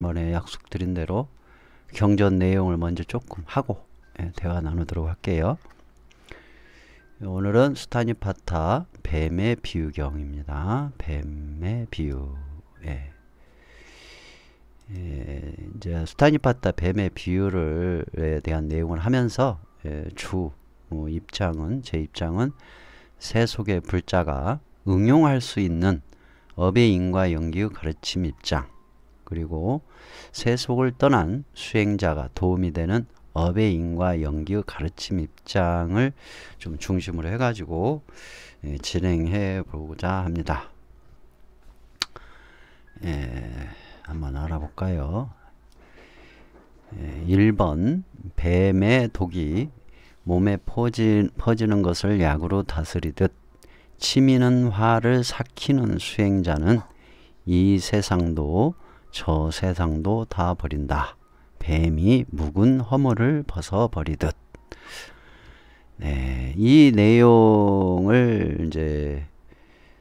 이번에 약속드린 대로 경전 내용을 먼저 조금 하고 대화 나누도록 할게요. 오늘은 수타니파타 뱀의 비유경입니다. 뱀의 비유. 이제 수타니파타 뱀의 비유에 대한 내용을 하면서 제 입장은 새 속의 불자가 응용할 수 있는 업의 인과 연기의 가르침 입장, 그리고 새 속을 떠난 수행자가 도움이 되는 업의 인과 연기의 가르침 입장을 좀 중심으로 해가지고 진행해 보고자 합니다. 한번 알아볼까요? 1번 뱀의 독이 몸에 퍼지는 것을 약으로 다스리듯 치미는 화를 삭히는 수행자는 이 세상도 저 세상도 다 버린다. 뱀이 묵은 허물을 벗어버리듯. 이 내용을 이제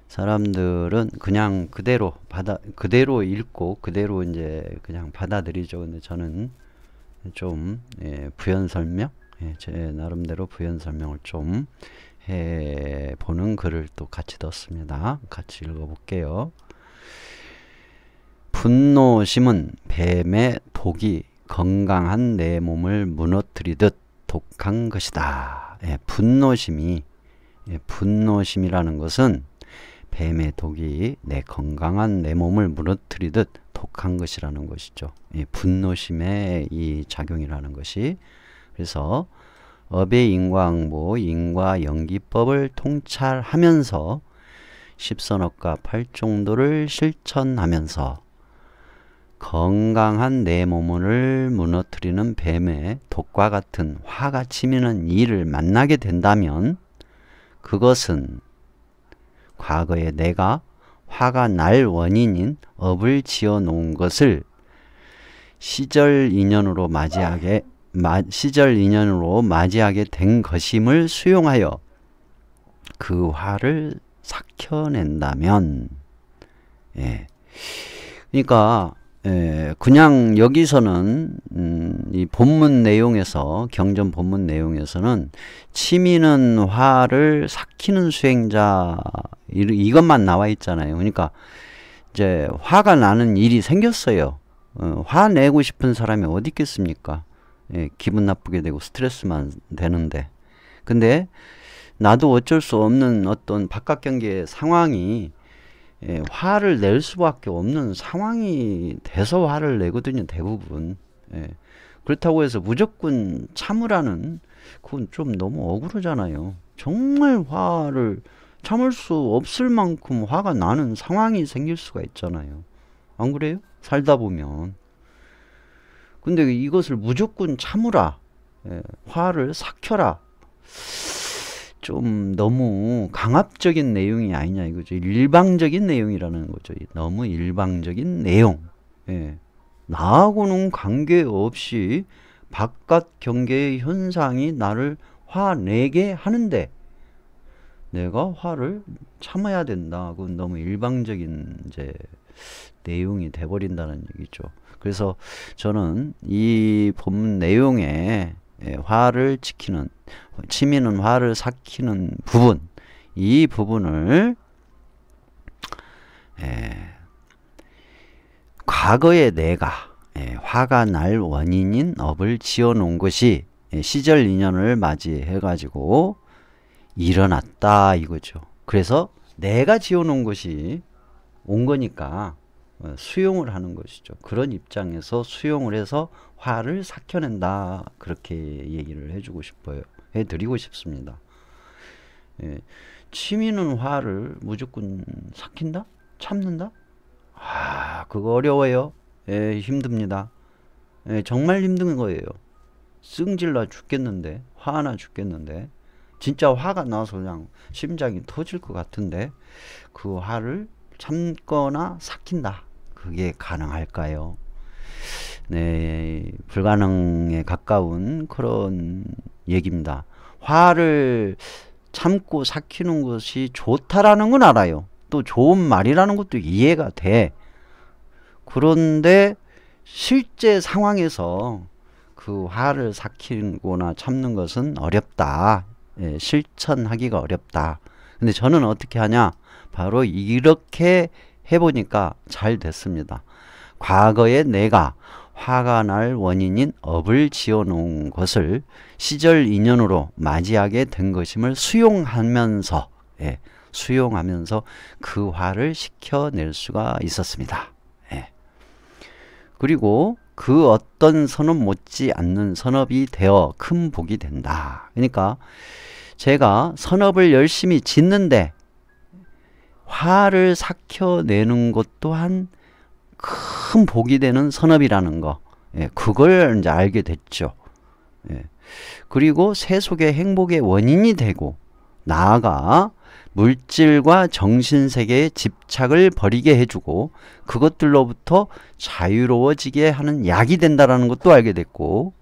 사람들은 그냥 그대로 읽고 그대로 이제 그냥 받아들이죠. 근데 저는 좀 부연 설명, 제 나름대로 부연 설명을 좀 해보는 글을 또 같이 넣었습니다. 같이 읽어볼게요. 분노심은 뱀의 독이 건강한 내 몸을 무너뜨리듯 독한 것이다. 분노심이라는 것은 뱀의 독이 건강한 내 몸을 무너뜨리듯 독한 것이라는 것이죠. 분노심의 이 작용이라는 것이. 그래서 업의 인과응보, 인과연기법을 통찰하면서 십선업과 팔종도를 실천하면서 건강한 내 몸을 무너뜨리는 뱀의 독과 같은 화가 치미는 일을 만나게 된다면 그것은 과거에 내가 화가 날 원인인 업을 지어 놓은 것을 시절 인연으로 맞이하게 된 것임을 수용하여 그 화를 삭혀낸다면, 그러니까 그냥 여기서는 이 본문 내용에서, 경전 본문 내용에서는 치미는 화를 삭히는 수행자 이것만 나와 있잖아요. 그러니까 이제 화가 나는 일이 생겼어요. 화 내고 싶은 사람이 어디 있겠습니까? 기분 나쁘게 되고 스트레스만 되는데. 근데 나도 어쩔 수 없는 어떤 바깥 경계의 상황이 화를 낼 수밖에 없는 상황이 돼서 화를 내거든요, 대부분. 그렇다고 해서 무조건 참으라는, 그건 좀 너무 억울하잖아요. 정말 화를 참을 수 없을 만큼 화가 나는 상황이 생길 수가 있잖아요. 안 그래요? 살다 보면. 근데 이것을 무조건 참으라, 화를 삭혀라, 좀 너무 강압적인 내용이 아니냐 이거죠. 일방적인 내용이라는 거죠. 너무 일방적인 내용. 나하고는 관계없이 바깥 경계의 현상이 나를 화내게 하는데 내가 화를 참아야 된다. 그건 너무 일방적인 이제 내용이 돼버린다는 얘기죠. 그래서 저는 이 본문 내용에 화를 치미는 화를 삭히는 부분, 이 부분을 과거에 내가 화가 날 원인인 업을 지어 놓은 것이 시절 인연을 맞이해 가지고 일어났다 이거죠. 그래서 내가 지어 놓은 것이 온 거니까 수용을 하는 것이죠. 그런 입장에서 수용을 해서 화를 삭혀낸다, 그렇게 얘기를 해주고 싶어요. 해드리고 싶습니다. 치미는 화를 무조건 삭힌다? 참는다? 그거 어려워요. 힘듭니다. 정말 힘든 거예요. 승질나 죽겠는데, 화나 죽겠는데, 진짜 화가 나서 그냥 심장이 터질 것 같은데 그 화를 참거나 삭힌다. 그게 가능할까요? 불가능에 가까운 그런 얘기입니다. 화를 참고 삭히는 것이 좋다라는 건 알아요. 또 좋은 말이라는 것도 이해가 돼. 그런데 실제 상황에서 그 화를 삭히거나 참는 것은 어렵다. 예, 실천하기가 어렵다. 근데 저는 어떻게 하냐? 바로 이렇게 해보니까 잘 됐습니다. 과거에 내가 화가 날 원인인 업을 지어놓은 것을 시절 인연으로 맞이하게 된 것임을 수용하면서, 예, 수용하면서 그 화를 식혀낼 수가 있었습니다. 예. 그리고 그 어떤 선업 못지 않는 선업이 되어 큰 복이 된다. 그러니까 제가 선업을 열심히 짓는데 화를 삭혀내는 것 또한 큰 복이 되는 선업이라는 거. 예, 그걸 이제 알게 됐죠. 예. 그리고 세속의 행복의 원인이 되고 나아가 물질과 정신세계의 집착을 버리게 해주고 그것들로부터 자유로워지게 하는 약이 된다는 것도 알게 됐고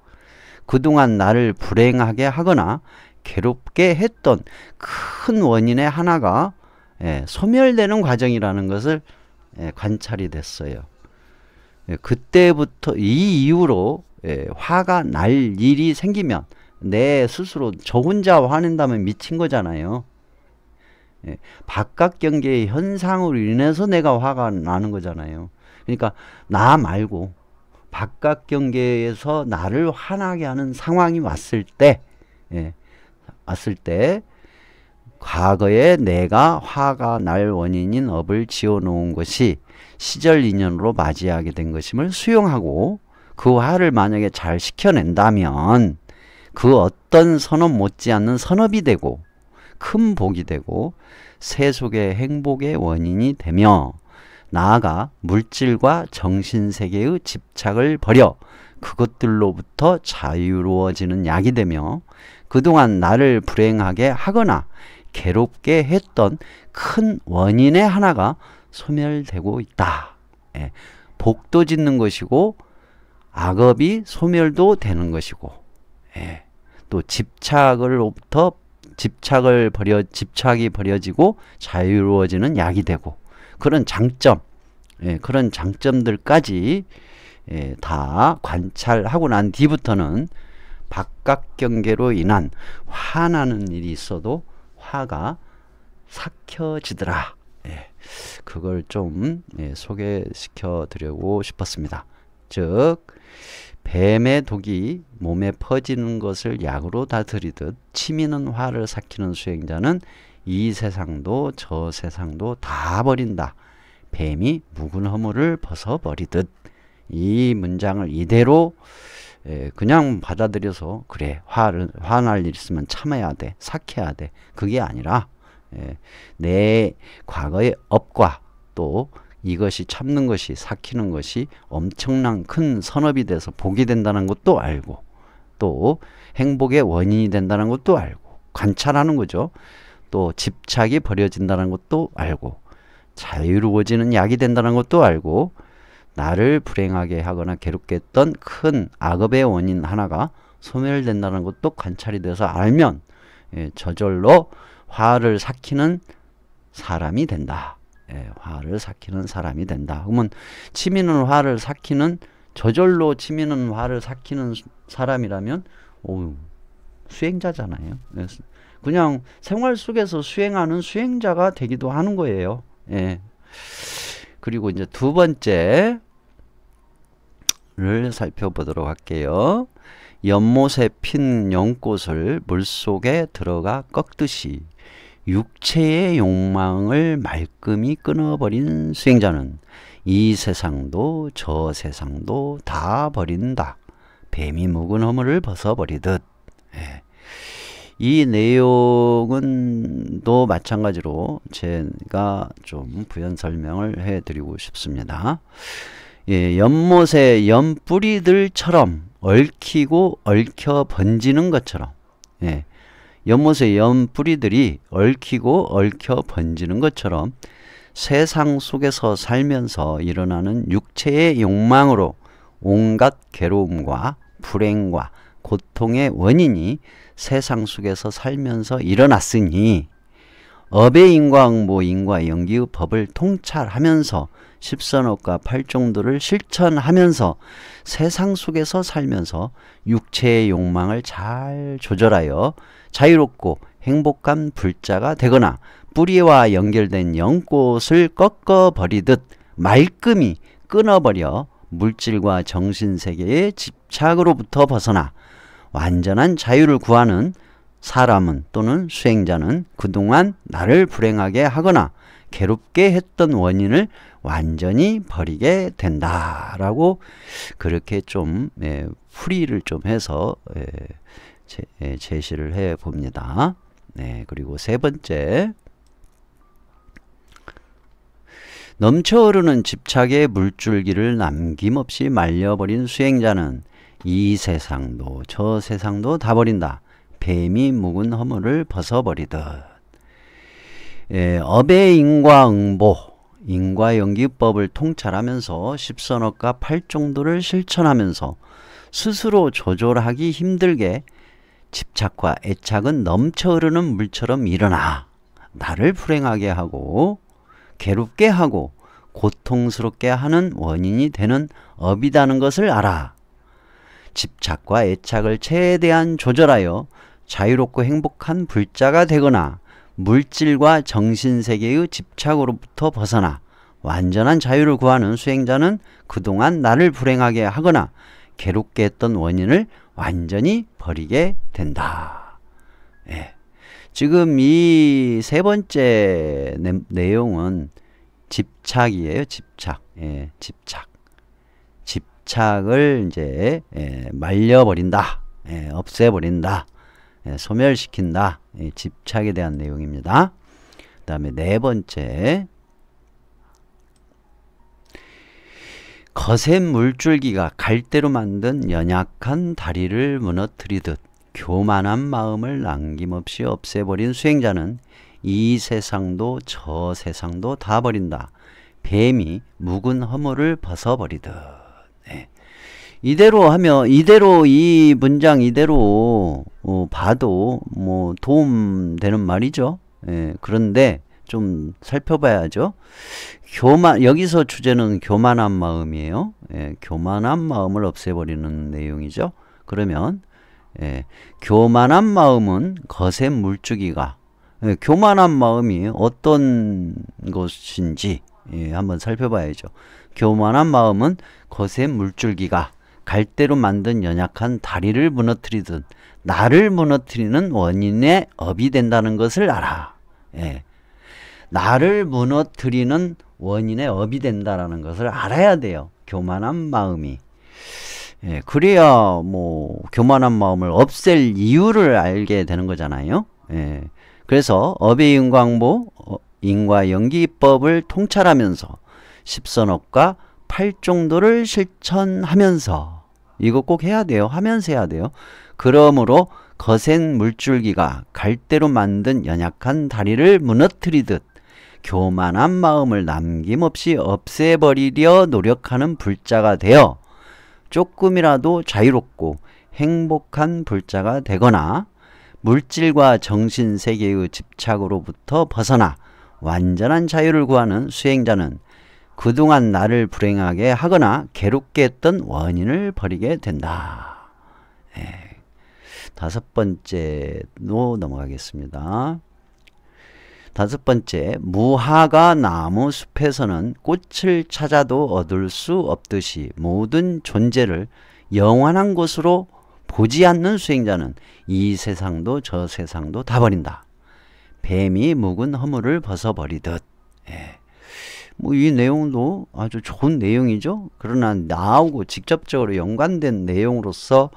그동안 나를 불행하게 하거나 괴롭게 했던 큰 원인의 하나가 소멸되는 과정이라는 것을 관찰이 됐어요. 그때부터 이 이후로 화가 날 일이 생기면 내 스스로 저 혼자 화낸다면 미친 거잖아요. 바깥 경계의 현상으로 인해서 내가 화가 나는 거잖아요. 그러니까 나 말고 바깥 경계에서 나를 화나게 하는 상황이 왔을 때 과거에 내가 화가 날 원인인 업을 지어놓은 것이 시절 인연으로 맞이하게 된 것임을 수용하고 그 화를 만약에 잘 식혀낸다면 그 어떤 선업 못지않는 선업이 되고 큰 복이 되고 세속의 행복의 원인이 되며 나아가 물질과 정신세계의 집착을 버려 그것들로부터 자유로워지는 약이 되며 그동안 나를 불행하게 하거나 괴롭게 했던 큰 원인의 하나가 소멸되고 있다. 복도 짓는 것이고 악업이 소멸도 되는 것이고 또 집착이 버려지고 자유로워지는 약이 되고 그런 장점, 그런 장점들까지 다 관찰하고 난 뒤부터는 바깥 경계로 인한 화나는 일이 있어도 화가 삭혀지더라. 그걸 좀 소개시켜 드리고 싶었습니다. 즉 뱀의 독이 몸에 퍼지는 것을 약으로 다 들이듯 치미는 화를 삭히는 수행자는 이 세상도 저 세상도 다 버린다. 뱀이 묵은 허물을 벗어버리듯. 이 문장을 이대로 그냥 받아들여서 그래 화날 일 있으면 참아야 돼, 삭혀야 돼, 그게 아니라 내 과거의 업과 또 이것이 참는 것이 삭히는 것이 엄청난 큰 선업이 돼서 복이 된다는 것도 알고 또 행복의 원인이 된다는 것도 알고 관찰하는 거죠. 또 집착이 버려진다는 것도 알고 자유로워지는 약이 된다는 것도 알고 나를 불행하게 하거나 괴롭게 했던 큰 악업의 원인 하나가 소멸된다는 것도 관찰이 돼서 알면 저절로 화를 삭히는 사람이 된다. 화를 삭히는 사람이 된다. 그러면 치미는 화를 삭히는 저절로 치미는 화를 삭히는 사람이라면 수행자잖아요. 그냥 생활 속에서 수행하는 수행자가 되기도 하는 거예요. 그리고 이제 두 번째를 살펴보도록 할게요. 연못에 핀 연꽃을 물속에 들어가 꺾듯이 육체의 욕망을 말끔히 끊어버린 수행자는 이 세상도 저 세상도 다 버린다. 뱀이 묵은 허물을 벗어버리듯. 이 내용은 또 마찬가지로 제가 좀 부연 설명을 해드리고 싶습니다. 연못의 연뿌리들처럼 얽히고 얽혀 번지는 것처럼 연못의 연뿌리들이 얽히고 얽혀 번지는 것처럼 세상 속에서 살면서 일어나는 육체의 욕망으로 온갖 괴로움과 불행과 고통의 원인이 세상 속에서 살면서 일어났으니 업의 인과응보 인과연기의 법을 통찰하면서 십선업과 팔종도를 실천하면서 세상 속에서 살면서 육체의 욕망을 잘 조절하여 자유롭고 행복한 불자가 되거나 뿌리와 연결된 연꽃을 꺾어버리듯 말끔히 끊어버려 물질과 정신세계의 집착으로부터 벗어나 완전한 자유를 구하는 사람은 또는 수행자는 그동안 나를 불행하게 하거나 괴롭게 했던 원인을 완전히 버리게 된다라고 그렇게 좀 풀이를 좀 해서 제시를 해 봅니다. 그리고 세 번째, 넘쳐흐르는 집착의 물줄기를 남김없이 말려버린 수행자는 이 세상도 저 세상도 다 버린다. 뱀이 묵은 허물을 벗어버리듯. 업의 인과응보, 인과연기법을 통찰하면서 십선업과 팔종도를 실천하면서 스스로 조절하기 힘들게 집착과 애착은 넘쳐흐르는 물처럼 일어나 나를 불행하게 하고 괴롭게 하고 고통스럽게 하는 원인이 되는 업이라는 것을 알아. 집착과 애착을 최대한 조절하여 자유롭고 행복한 불자가 되거나 물질과 정신세계의 집착으로부터 벗어나 완전한 자유를 구하는 수행자는 그동안 나를 불행하게 하거나 괴롭게 했던 원인을 완전히 버리게 된다. 지금 이 세 번째 내용은 집착이에요. 집착. 집착. 집착을 이제 말려버린다. 없애버린다. 소멸시킨다. 집착에 대한 내용입니다. 그 다음에 네 번째, 거센 물줄기가 갈대로 만든 연약한 다리를 무너뜨리듯 교만한 마음을 남김없이 없애버린 수행자는 이 세상도 저 세상도 다 버린다. 뱀이 묵은 허물을 벗어버리듯. 이대로 하면, 이대로 이 문장 이대로 봐도 뭐 도움되는 말이죠. 그런데 좀 살펴봐야죠. 여기서 주제는 교만한 마음이에요. 교만한 마음을 없애버리는 내용이죠. 그러면 교만한 마음은 거센 물줄기가, 교만한 마음이 어떤 것인지 한번 살펴봐야죠. 교만한 마음은 거센 물줄기가 갈대로 만든 연약한 다리를 무너뜨리듯 나를 무너뜨리는 원인의 업이 된다는 것을 알아. 나를 무너뜨리는 원인의 업이 된다는 것을 알아야 돼요. 교만한 마음이. 그래야 뭐 교만한 마음을 없앨 이유를 알게 되는 거잖아요. 그래서 업의 인과응보, 인과연기법을 통찰하면서 십선업과 팔종도를 실천하면서, 이거 꼭 해야 돼요. 하면서 해야 돼요. 그러므로 거센 물줄기가 갈대로 만든 연약한 다리를 무너뜨리듯 교만한 마음을 남김없이 없애버리려 노력하는 불자가 되어 조금이라도 자유롭고 행복한 불자가 되거나 물질과 정신세계의 집착으로부터 벗어나 완전한 자유를 구하는 수행자는 그동안 나를 불행하게 하거나 괴롭게 했던 원인을 버리게 된다. 다섯 번째로 넘어가겠습니다. 다섯 번째, 무화과 나무 숲에서는 꽃을 찾아도 얻을 수 없듯이 모든 존재를 영원한 것으로 보지 않는 수행자는 이 세상도 저 세상도 다 버린다. 뱀이 묵은 허물을 벗어버리듯. 뭐 이 내용도 아주 좋은 내용이죠. 그러나 나하고 직접적으로 연관된 내용으로서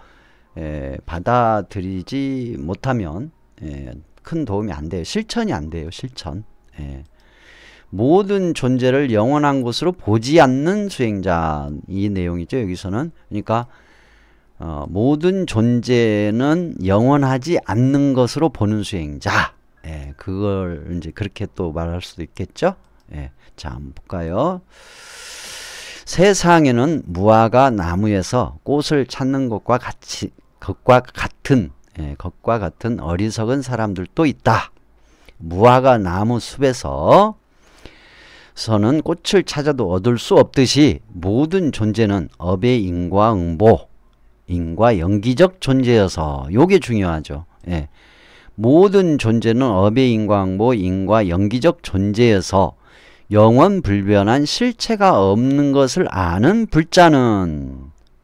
받아들이지 못하면 큰 도움이 안 돼요. 실천이 안 돼요. 실천. 모든 존재를 영원한 것으로 보지 않는 수행자, 이 내용이죠. 여기서는. 그러니까 모든 존재는 영원하지 않는 것으로 보는 수행자. 그걸 이제 그렇게 또 말할 수도 있겠죠. 자, 한번 볼까요? 세상에는 무화과 나무에서 꽃을 찾는 것과 같은 어리석은 사람들도 있다. 무화과 나무 숲에서 서는 꽃을 찾아도 얻을 수 없듯이 모든 존재는 업의 인과응보, 인과연기적 존재여서 요게 중요하죠. 예. 모든 존재는 업의 인과응보, 인과연기적 존재여서 영원불변한 실체가 없는 것을 아는 불자는,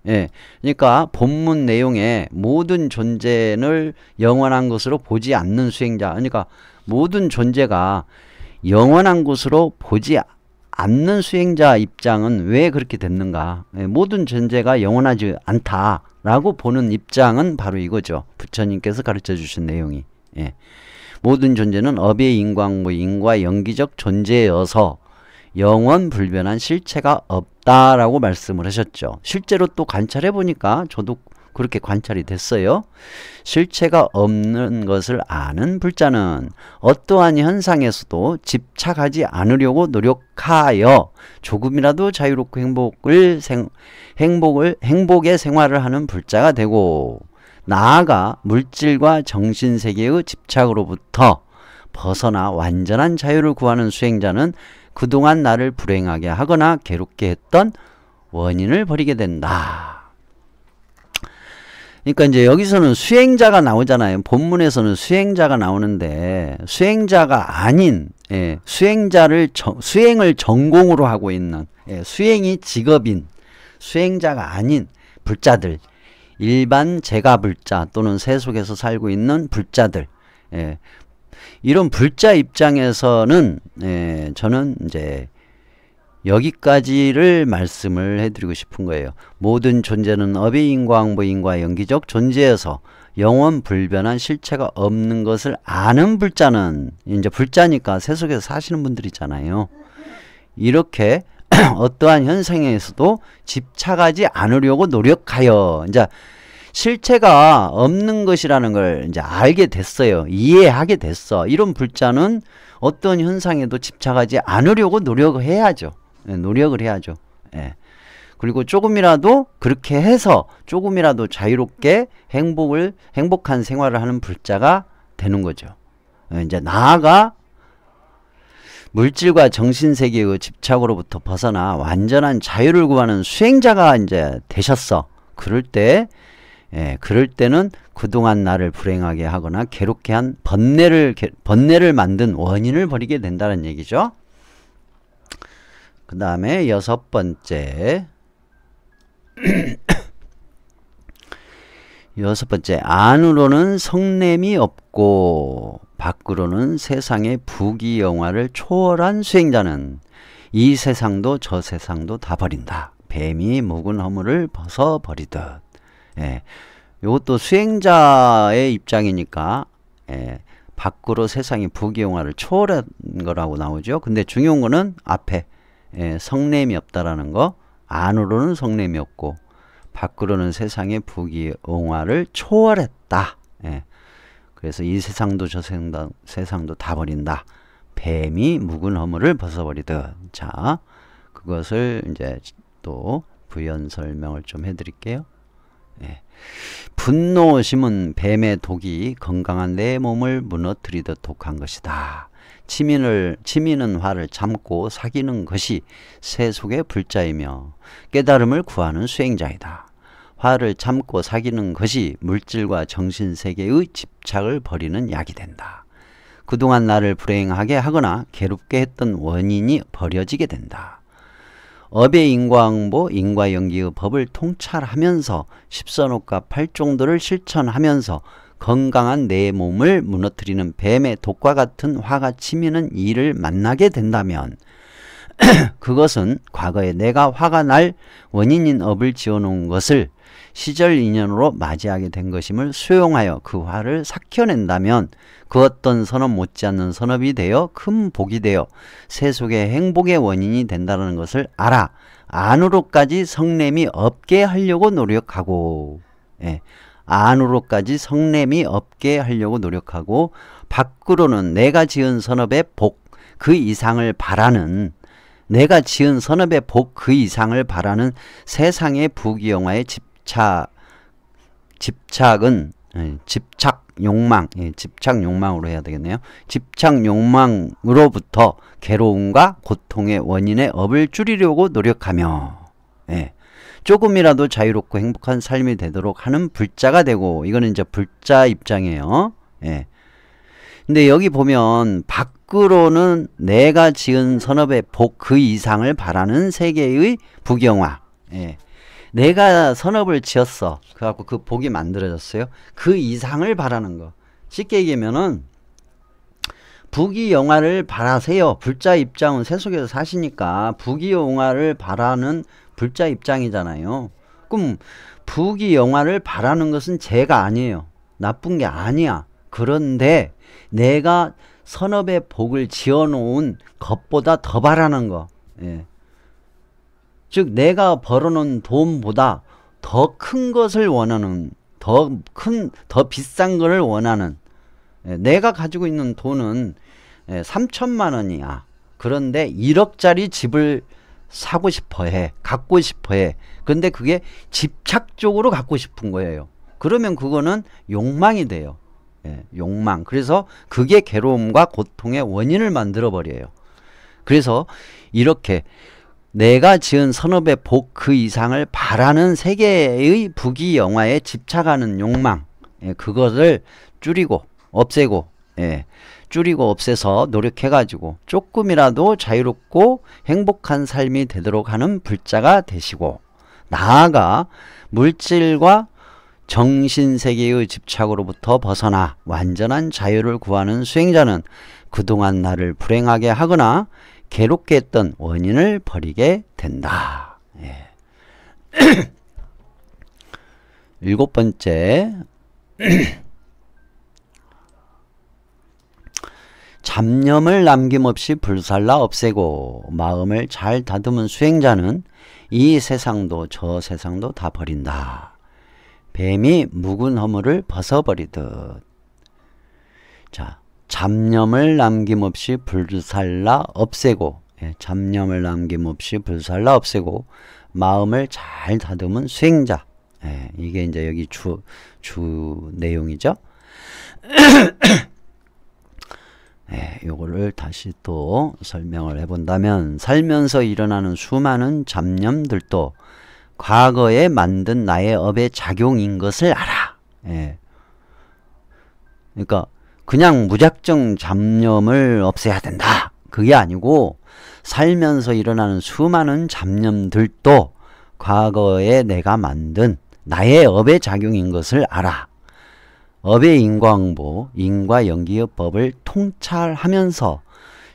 예, 그러니까 본문 내용에 모든 존재를 영원한 것으로 보지 않는 수행자, 그러니까 모든 존재가 영원한 것으로 보지 않는 수행자 입장은 왜 그렇게 됐는가? 예, 모든 존재가 영원하지 않다라고 보는 입장은 바로 이거죠. 부처님께서 가르쳐 주신 내용이. 예. 모든 존재는 업의 인과응보, 인과연기적 존재여서 영원불변한 실체가 없다라고 말씀을 하셨죠. 실제로 또 관찰해 보니까 저도 그렇게 관찰이 됐어요. 실체가 없는 것을 아는 불자는 어떠한 현상에서도 집착하지 않으려고 노력하여 조금이라도 자유롭고 행복의 생활을 하는 불자가 되고, 나아가 물질과 정신세계의 집착으로부터 벗어나 완전한 자유를 구하는 수행자는 그동안 나를 불행하게 하거나 괴롭게 했던 원인을 버리게 된다. 그러니까 이제 여기서는 수행자가 나오잖아요. 본문에서는 수행자가 나오는데, 수행자가 아닌, 예, 수행을 전공으로 하고 있는, 예, 수행이 직업인 수행자가 아닌 불자들, 일반 재가불자 또는 세속에서 살고 있는 불자들, 예, 이런 불자 입장에서는, 예, 저는 이제 여기까지를 말씀을 해드리고 싶은 거예요. 모든 존재는 업의 인과응보, 인과연기적 존재여서 영원 불변한 실체가 없는 것을 아는 불자는, 이제 불자니까 세속에서 사시는 분들이잖아요. 이렇게 어떠한 현상에서도 집착하지 않으려고 노력하여, 이제 실체가 없는 것이라는 걸 이제 알게 됐어요. 이해하게 됐어. 이런 불자는 어떤 현상에도 집착하지 않으려고 노력을 해야죠. 예, 노력을 해야죠. 예. 그리고 조금이라도 그렇게 해서 조금이라도 자유롭게 행복한 생활을 하는 불자가 되는 거죠. 예, 이제 나아가 물질과 정신세계의 집착으로부터 벗어나 완전한 자유를 구하는 수행자가 이제 되셨어. 그럴 때는 그동안 나를 불행하게 하거나 괴롭게 한 번뇌를 만든 원인을 버리게 된다는 얘기죠. 그 다음에 6번째. 안으로는 성냄이 없고 밖으로는 세상의 부귀영화를 초월한 수행자는 이 세상도 저 세상도 다 버린다. 뱀이 묵은 허물을 벗어버리듯. 예, 이것도 수행자의 입장이니까, 예, 밖으로 세상의 부귀영화를 초월한 거라고 나오죠. 근데 중요한 거는 앞에, 예, 성냄이 없다라는 거. 안으로는 성냄이 없고 밖으로는 세상의 부귀영화를 초월했다. 예, 그래서 이 세상도 저 세상도 다 버린다. 뱀이 묵은 허물을 벗어버리듯. 자, 그것을 이제 또 부연 설명을 좀 해드릴게요. 예. 분노심은 뱀의 독이 건강한 내 몸을 무너뜨리듯 독한 것이다. 치미는 화를 참고 사귀는 것이 세속의 불자이며 깨달음을 구하는 수행자이다. 화를 참고 사귀는 것이 물질과 정신세계의 집착을 버리는 약이 된다. 그동안 나를 불행하게 하거나 괴롭게 했던 원인이 버려지게 된다. 업의 인과응보, 인과연기의 법을 통찰하면서 십선옥과 팔종도를 실천하면서 건강한 내 몸을 무너뜨리는 뱀의 독과 같은 화가 치미는 이를 만나게 된다면 그것은 과거에 내가 화가 날 원인인 업을 지어놓은 것을 시절 인연으로 맞이하게 된 것임을 수용하여 그 화를 삭혀낸다면 그 어떤 선업 못지않는 선업이 되어 큰 복이 되어 세속의 행복의 원인이 된다는 것을 알아 안으로까지 성냄이 없게 하려고 노력하고, 예, 안으로까지 성냄이 없게 하려고 노력하고 밖으로는 내가 지은 선업의 복 그 이상을 바라는, 내가 지은 선업의 복 그 이상을 바라는 세상의 부귀영화의 집착은 집착 욕망, 집착 욕망으로 해야 되겠네요. 집착 욕망으로부터 괴로움과 고통의 원인의 업을 줄이려고 노력하며 조금이라도 자유롭고 행복한 삶이 되도록 하는 불자가 되고, 이거는 이제 불자 입장이에요. 근데 여기 보면 밖으로는 내가 지은 선업의 복 그 이상을 바라는 세계의 부경화. 내가 선업을 지었어. 그래갖고 그 복이 만들어졌어요. 그 이상을 바라는 거. 쉽게 얘기하면은 부귀영화를 바라세요. 불자 입장은 세속에서 사시니까 부귀영화를 바라는 불자 입장이잖아요. 그럼 부귀영화를 바라는 것은 죄가 아니에요. 나쁜 게 아니야. 그런데 내가 선업의 복을 지어놓은 것보다 더 바라는 거. 즉 내가 벌어놓은 돈보다 더 큰 것을 원하는, 더 비싼 것을 원하는. 내가 가지고 있는 돈은 3천만 원이야. 그런데 1억짜리 집을 사고 싶어 해. 갖고 싶어 해. 근데 그게 집착적으로 갖고 싶은 거예요. 그러면 그거는 욕망이 돼요. 욕망. 그래서 그게 괴로움과 고통의 원인을 만들어 버려요. 그래서 이렇게 내가 지은 선업의 복 그 이상을 바라는 세계의 부귀영화에 집착하는 욕망, 그것을 줄이고 없애고, 줄이고 없애서 노력해가지고 조금이라도 자유롭고 행복한 삶이 되도록 하는 불자가 되시고, 나아가 물질과 정신세계의 집착으로부터 벗어나 완전한 자유를 구하는 수행자는 그동안 나를 불행하게 하거나 괴롭게 했던 원인을 버리게 된다. 일곱 번째, 잡념을 남김없이 불살라 없애고 마음을 잘 다듬은 수행자는 이 세상도 저 세상도 다 버린다. 뱀이 묵은 허물을 벗어버리듯. 자, 잡념을 남김없이 불살라 없애고, 잡념을 남김없이 불살라 없애고 마음을 잘 다듬은 수행자. 이게 이제 여기 주 내용이죠. 요거를 다시 또 설명을 해본다면, 살면서 일어나는 수많은 잡념들도 과거에 만든 나의 업의 작용인 것을 알아. 그러니까 그냥 무작정 잡념을 없애야 된다. 그게 아니고 살면서 일어나는 수많은 잡념들도 과거에 내가 만든 나의 업의 작용인 것을 알아. 업의 인과응보, 인과연기의 법을 통찰하면서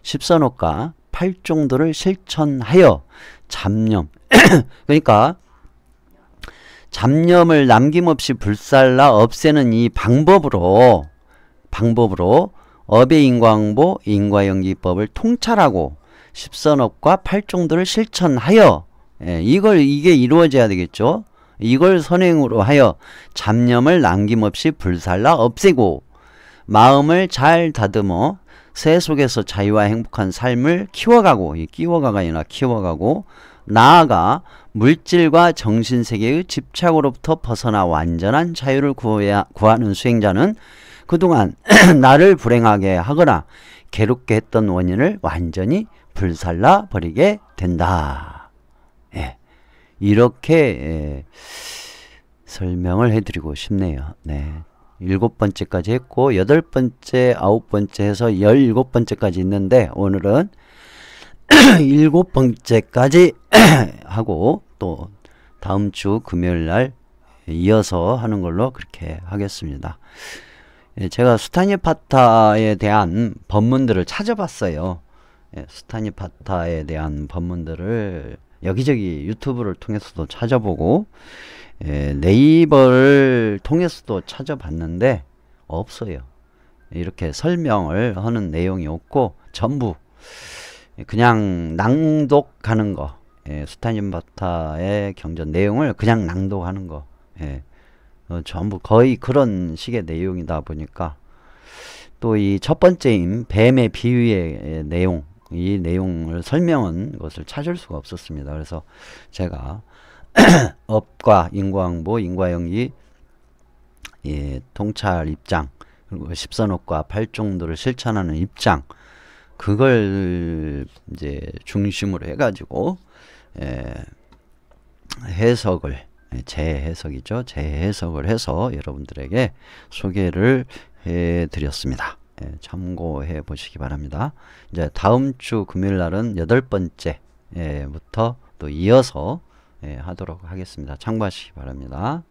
십선업과 팔종도를 실천하여 잡념, 그러니까 잡념을 남김없이 불살라 없애는 이 방법으로 업의 인과응보, 인과연기법을 통찰하고 십선업과 팔종도를 실천하여, 이게 이루어져야 되겠죠. 이걸 선행으로 하여 잡념을 남김없이 불살라 없애고 마음을 잘 다듬어 새 속에서 자유와 행복한 삶을 키워가고, 끼워가가 아니라 키워가고, 나아가 물질과 정신세계의 집착으로부터 벗어나 완전한 자유를 구하는 수행자는 그동안 나를 불행하게 하거나 괴롭게 했던 원인을 완전히 불살라 버리게 된다. 이렇게 설명을 해드리고 싶네요. 일곱 번째까지 했고, 여덟 번째, 아홉 번째 해서 17번째까지 있는데, 오늘은 일곱 번째까지 하고 또 다음 주 금요일 날 이어서 하는 걸로 그렇게 하겠습니다. 제가 수타니파타에 대한 법문들을 찾아봤어요. 수타니파타에 대한 법문들을 여기저기 유튜브를 통해서도 찾아보고, 네이버를 통해서도 찾아봤는데 없어요. 이렇게 설명을 하는 내용이 없고 전부 그냥 낭독하는 거, 수타니파타의 경전 내용을 그냥 낭독하는 거, 전부 거의 그런 식의 내용이다 보니까, 또 이 첫 번째인 뱀의 비유의 내용, 이 내용을 설명한 것을 찾을 수가 없었습니다. 그래서 제가 업과 인과응보, 인과연기, 예, 통찰 입장, 그리고 십선업과 팔중도를 실천하는 입장, 그걸 이제 중심으로 해가지고 해석을, 재해석이죠. 재해석을 해서 여러분들에게 소개를 해드렸습니다. 참고해 보시기 바랍니다. 이제 다음 주 금요일 날은 8번째부터 또 이어서 하도록 하겠습니다. 참고하시기 바랍니다.